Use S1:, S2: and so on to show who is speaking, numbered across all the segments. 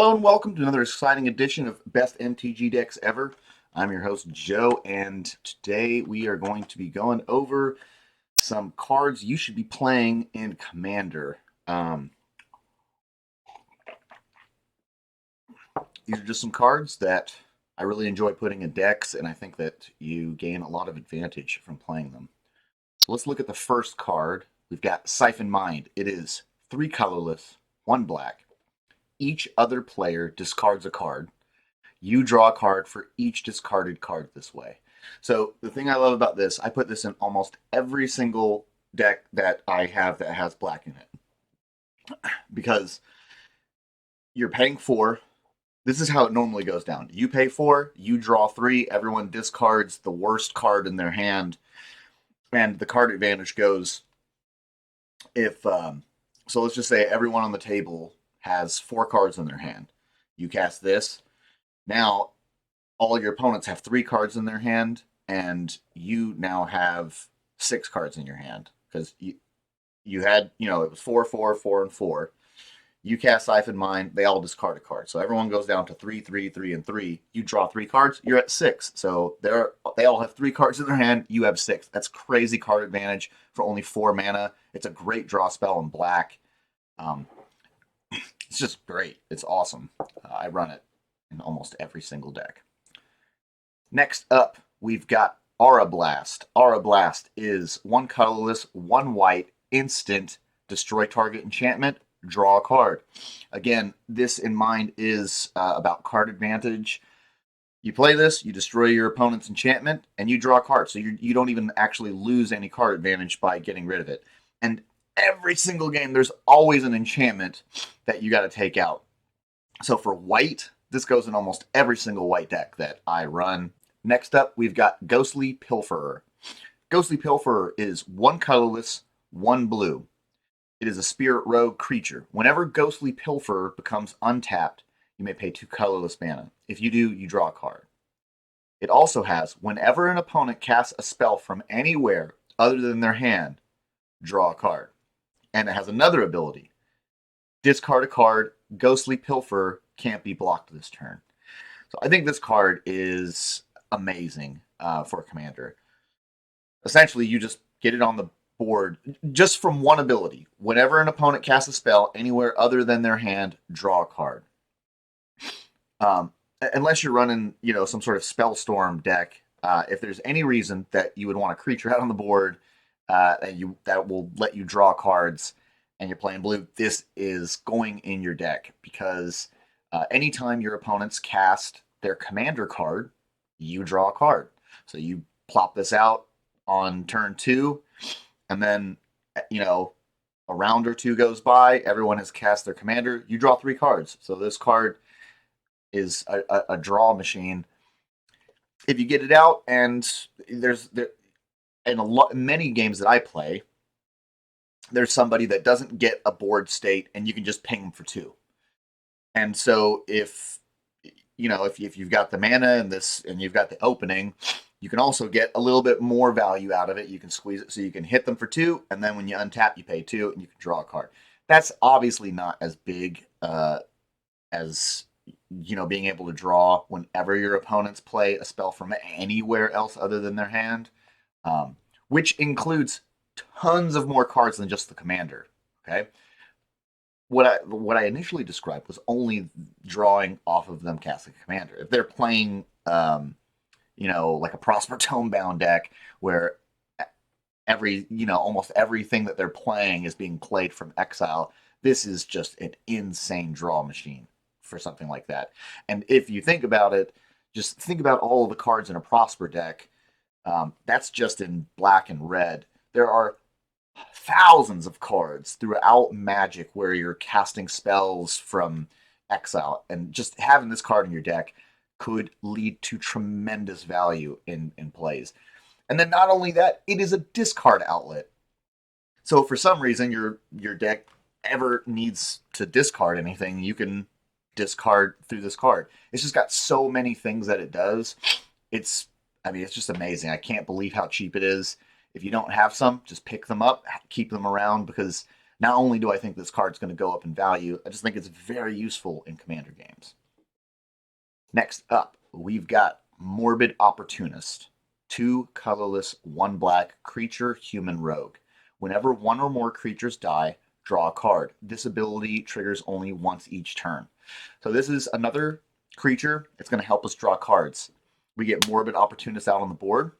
S1: Hello and welcome to another exciting edition of Best MTG Decks Ever. I'm your host, Joe, and today we are going to be going over some cards you should be playing in Commander. These are just some cards that I really enjoy putting in decks, and I think that you gain a lot of advantage from playing them. So let's look at the first card. We've got Siphon Mind. It is 3 colorless, 1 black. Each other player discards a card. You draw a card for each discarded card this way. So the thing I love about this, I put this in almost every single deck that I have that has black in it. Because you're paying 4. This is how it normally goes down. You pay 4, you draw 3, everyone discards the worst card in their hand, and the card advantage goes if, so let's just say everyone on the table has 4 cards in their hand. You cast this. Now, all your opponents have 3 cards in their hand, and you now have 6 cards in your hand. Because you had, it was 4, 4, 4, and 4. You cast Siphon Mind, they all discard a card. So everyone goes down to 3, 3, 3, and 3. You draw 3 cards, you're at 6. So they all have 3 cards in their hand, you have 6. That's crazy card advantage for only 4 mana. It's a great draw spell in black. It's just great. It's awesome. I run it in almost every single deck. Next up, we've got Aura Blast. Aura Blast is 1 colorless, 1 white, instant, destroy target enchantment, draw a card. Again, this in mind is about card advantage. You play this, you destroy your opponent's enchantment, and you draw a card. So you don't even actually lose any card advantage by getting rid of it. And every single game, there's always an enchantment that you got to take out. So for white, this goes in almost every single white deck that I run. Next up, we've got Ghostly Pilferer. Ghostly Pilferer is 1 colorless, 1 blue. It is a spirit rogue creature. Whenever Ghostly Pilferer becomes untapped, you may pay 2 colorless mana. If you do, you draw a card. It also has, whenever an opponent casts a spell from anywhere other than their hand, draw a card. And it has another ability. Discard a card. Ghostly Pilferer can't be blocked this turn. So I think this card is amazing for Commander. Essentially, you just get it on the board just from one ability. Whenever an opponent casts a spell anywhere other than their hand, draw a card. Unless you're running, some sort of Spellstorm deck, if there's any reason that you would want a creature out on the board that will let you draw cards, and you're playing blue, this is going in your deck because anytime your opponents cast their commander card, you draw a card. So you plop this out on turn 2, and then, a round or 2 goes by, everyone has cast their commander, you draw 3 cards. So this card is a draw machine. If you get it out, and many games that I play, there's somebody that doesn't get a board state, and you can just ping them for 2. And so if you've got the mana and you've got the opening, you can also get a little bit more value out of it. You can squeeze it so you can hit them for 2, and then when you untap, you pay 2, and you can draw a card. That's obviously not as big as being able to draw whenever your opponents play a spell from anywhere else other than their hand, which includes tons of more cards than just the commander. Okay, what I initially described was only drawing off of them casting a commander. If they're playing, like a Prosper Tomebound deck where almost everything that they're playing is being played from exile, this is just an insane draw machine for something like that. And if you think about it, just think about all of the cards in a Prosper deck. That's just in black and red. There are thousands of cards throughout Magic where you're casting spells from exile, and just having this card in your deck could lead to tremendous value in plays. And then not only that, it is a discard outlet. So if for some reason your deck ever needs to discard anything, you can discard through this card. It's just got so many things that it does. It's just amazing. I can't believe how cheap it is. If you don't have some, just pick them up, keep them around, because Not only do I think this card's going to go up in value, I just think it's very useful in Commander games. Next up, we've got Morbid Opportunist. 2 colorless, 1 black, creature, human, rogue. Whenever 1 or more creatures die, draw a card. This ability triggers only once each turn. So this is another creature. It's going to help us draw cards. We get Morbid Opportunist out on the board,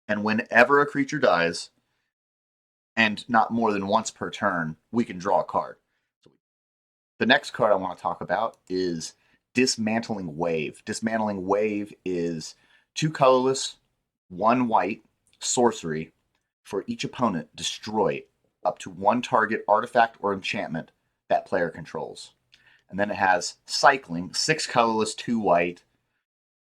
S1: and whenever a creature dies, and not more than once per turn, we can draw a card. The next card I want to talk about is Dismantling Wave. Dismantling Wave is 2 colorless, 1 white, sorcery. For each opponent, destroy up to 1 target artifact or enchantment that player controls. And then it has cycling, 6 colorless, 2 white.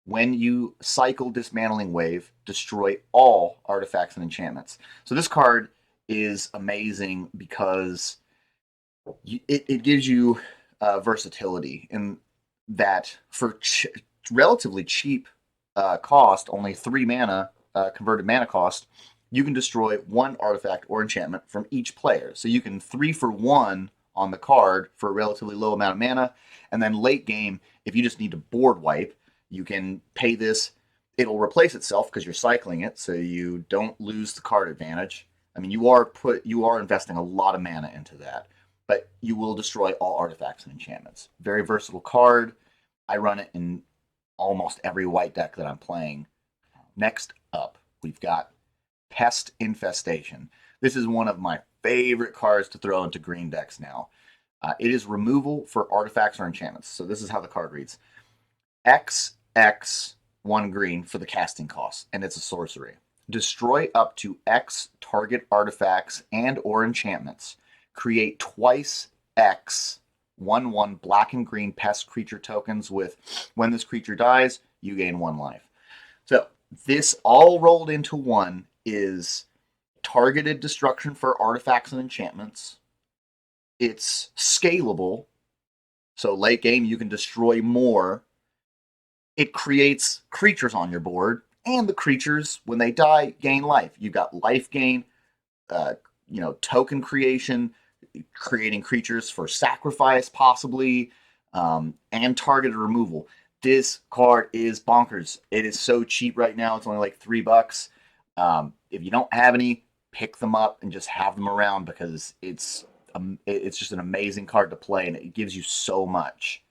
S1: When you cycle Dismantling Wave, destroy all artifacts and enchantments. So this card is amazing because it gives you versatility in that for relatively cheap cost, only 3 mana, converted mana cost, you can destroy 1 artifact or enchantment from each player. So you can 3 for 1 on the card for a relatively low amount of mana, and then late game, if you just need to board wipe, you can pay this. It'll replace itself because you're cycling it, so you don't lose the card advantage. I mean, you are investing a lot of mana into that, but you will destroy all artifacts and enchantments. Very versatile card. I run it in almost every white deck that I'm playing. Next up, we've got Pest Infestation. This is one of my favorite cards to throw into green decks now. It is removal for artifacts or enchantments. So this is how the card reads. XX 1 green for the casting cost, and it's a sorcery. Destroy up to X target artifacts and or enchantments. Create twice X 1/1 black and green pest creature tokens with when this creature dies, you gain 1 life. So this all rolled into one is targeted destruction for artifacts and enchantments. It's scalable. So late game you can destroy more. It creates creatures on your board, and the creatures, when they die, gain life. You've got life gain, token creation, creating creatures for sacrifice, possibly, and targeted removal. This card is bonkers. It is so cheap right now. It's only like $3. If you don't have any, pick them up and just have them around because it's just an amazing card to play, and it gives you so much.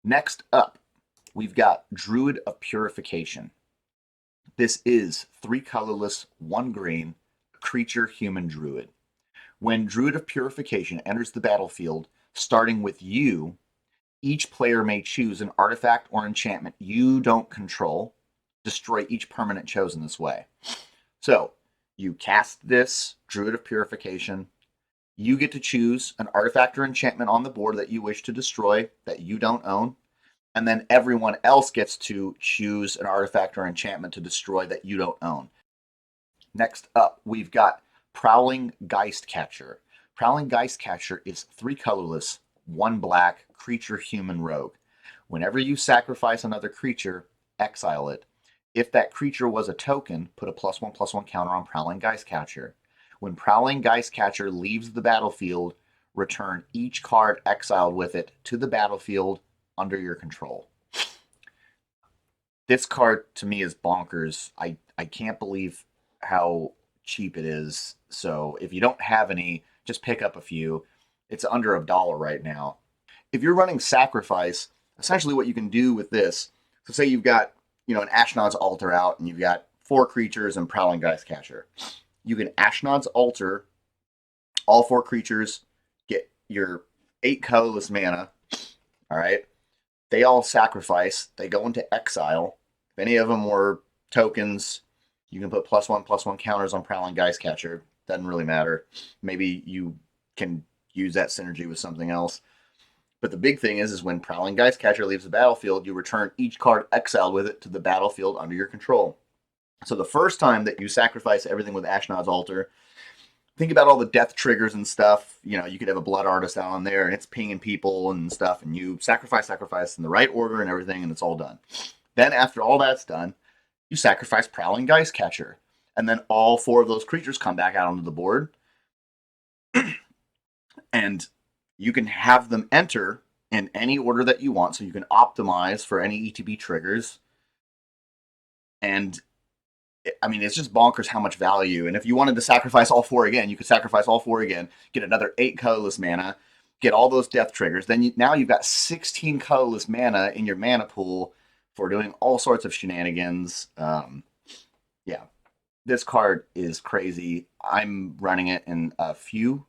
S1: Next up, we've got Druid of Purification. This is 3 colorless, 1 green, creature, human, druid. When Druid of Purification enters the battlefield, starting with you, each player may choose an artifact or enchantment you don't control. Destroy each permanent chosen this way. So, you cast this Druid of Purification. You get to choose an artifact or enchantment on the board that you wish to destroy that you don't own. And then everyone else gets to choose an artifact or enchantment to destroy that you don't own. Next up, we've got Plunginggeist Catcher. Plunginggeist Catcher is 3 colorless, 1 black, creature, human, rogue. Whenever you sacrifice another creature, exile it. If that creature was a token, put a +1/+1 counter on Plunginggeist Catcher. When Plunginggeist Catcher leaves the battlefield, return each card exiled with it to the battlefield under your control. This card to me is bonkers. I can't believe how cheap it is. So if you don't have any, just pick up a few. It's under $1 right now. If you're running Sacrifice, essentially what you can do with this, so say you've got an Ashnod's Altar out and you've got 4 creatures and Plunginggeist Catcher. You can Ashnod's Altar all 4 creatures, get your 8 colorless mana. All right. They all sacrifice. They go into exile. If any of them were tokens, you can put +1/+1 counters on Plunginggeist Catcher. Doesn't really matter. Maybe you can use that synergy with something else. But the big thing is when Plunginggeist Catcher leaves the battlefield, you return each card exiled with it to the battlefield under your control. So the first time that you sacrifice everything with Ashnod's Altar, think about all the death triggers and stuff. You could have a Blood Artist out on there, and it's pinging people and stuff, and you sacrifice in the right order and everything, and it's all done. Then after all that's done, you sacrifice Plunginggeist Catcher, and then all 4 of those creatures come back out onto the board. And you can have them enter in any order that you want, so you can optimize for any ETB triggers. And I mean, it's just bonkers how much value. And if you wanted to sacrifice all 4 again, you could sacrifice all 4 again, get another 8 colorless mana, get all those death triggers. Then now you've got 16 colorless mana in your mana pool for doing all sorts of shenanigans. Yeah, this card is crazy. I'm running it in a few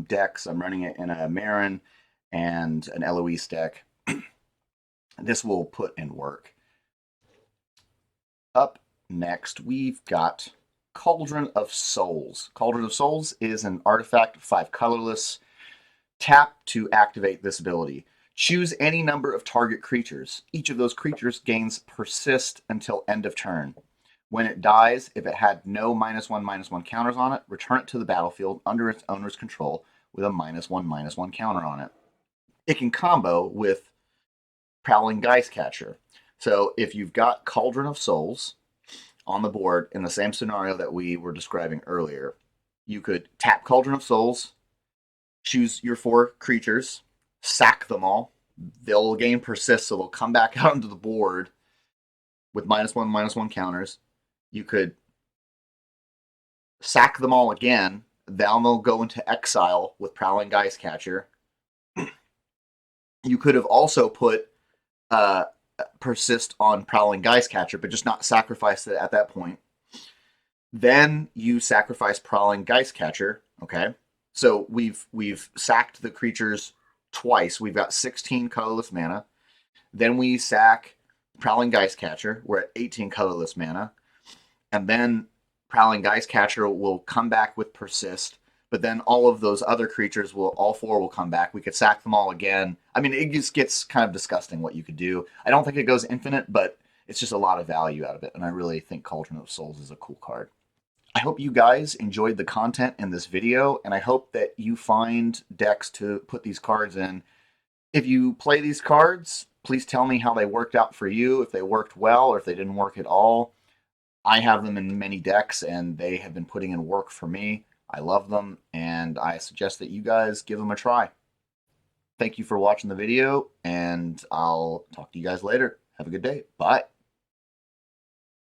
S1: decks. I'm running it in a Marin and an Eloise deck. This will put in work. Up next, we've got Cauldron of Souls. Cauldron of Souls is an artifact, 5 colorless. Tap to activate this ability. Choose any number of target creatures. Each of those creatures gains persist until end of turn. When it dies, if it had no -1/-1 counters on it, return it to the battlefield under its owner's control with a -1/-1 counter on it. It can combo with Plunginggeist Catcher. So if you've got Cauldron of Souls on the board in the same scenario that we were describing earlier, you could tap Cauldron of Souls, choose your 4 creatures, sack them all. They'll gain persist, so they'll come back out onto the board with -1/-1 counters. You could sack them all again. Then they'll go into exile with Plunginggeist Catcher. You could have also put persist on Plunginggeist Catcher, but just not sacrifice it at that point. Then you sacrifice Plunginggeist Catcher. Okay, so we've sacked the creatures twice. We've got 16 colorless mana. Then we sack Plunginggeist Catcher. We're at 18 colorless mana. And then Plunginggeist Catcher will come back with persist. But then all of those other creatures all 4 will come back. We could sack them all again. I mean, it just gets kind of disgusting what you could do. I don't think it goes infinite, but it's just a lot of value out of it. And I really think Cauldron of Souls is a cool card. I hope you guys enjoyed the content in this video, and I hope that you find decks to put these cards in. If you play these cards, please tell me how they worked out for you, if they worked well or if they didn't work at all. I have them in many decks, and they have been putting in work for me. I love them, and I suggest that you guys give them a try. Thank you for watching the video, and I'll talk to you guys later. Have a good day. Bye.